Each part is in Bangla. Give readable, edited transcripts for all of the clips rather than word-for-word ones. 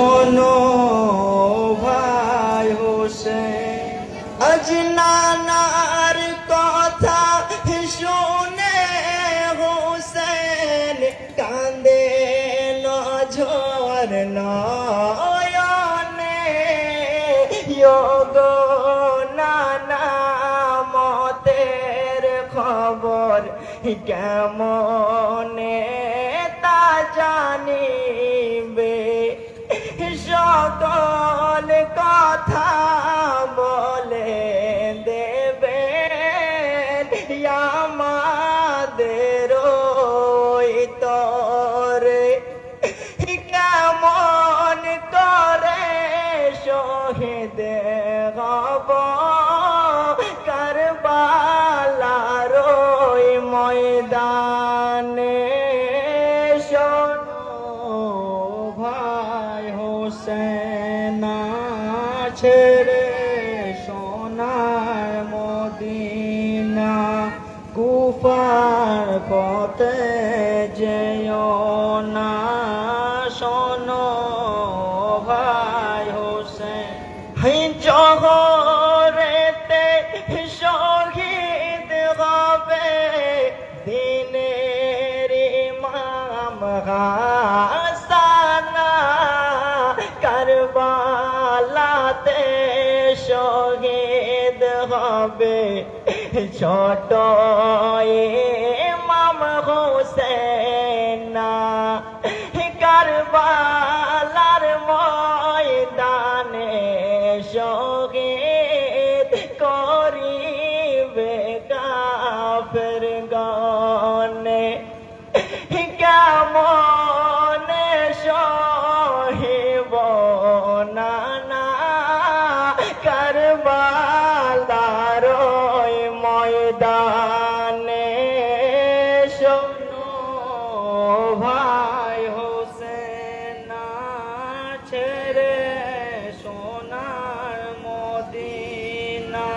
শোনো ভাই হোসেন, আজ নানার কথা শুনে হোসেন কান্দে নজর নয়নে। গো নানা মতের খবর কেমনে তা জানিবে, সকল কথা বলে দেবে আমাদের তরে। কেমন করে শহীদ হব কারবালার ময়দানে। শোনো ভাই হোসেন, ছেড়ে সোনার মদিনা, কুফার পথে যেও না। শোনো ভাই হোসেন, জহরেতে শহীদ হবে দিনের ইমাম হাসান, কারবালাতে শহীদ হবে ছোট ইমাম হোসেন। কারবালার ময়দানে শহীদ করিবে কাফের গনে। কেমন সহিব নানা কারবালার ময়দানে। শোনো ভাই হোসেন, ছেড়ে সোনার মদিনা,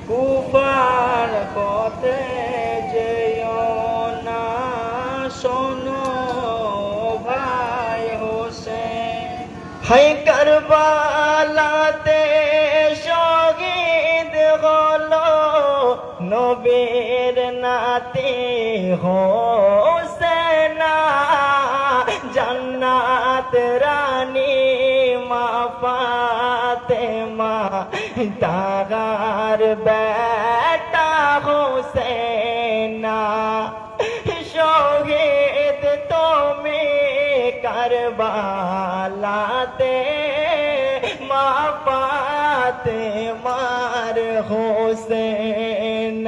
কুফার পথে যেও না। শোনো ভাই হোসেন, হাই কারবালাতে শহীদ হলো নবীর নাতি হোসেন। জান্নাত রানী মা ফাতেমা তাহার বেটা হোসেন। শহীদ তুমি কারবালাতে মা ফাতেমার হোসেন।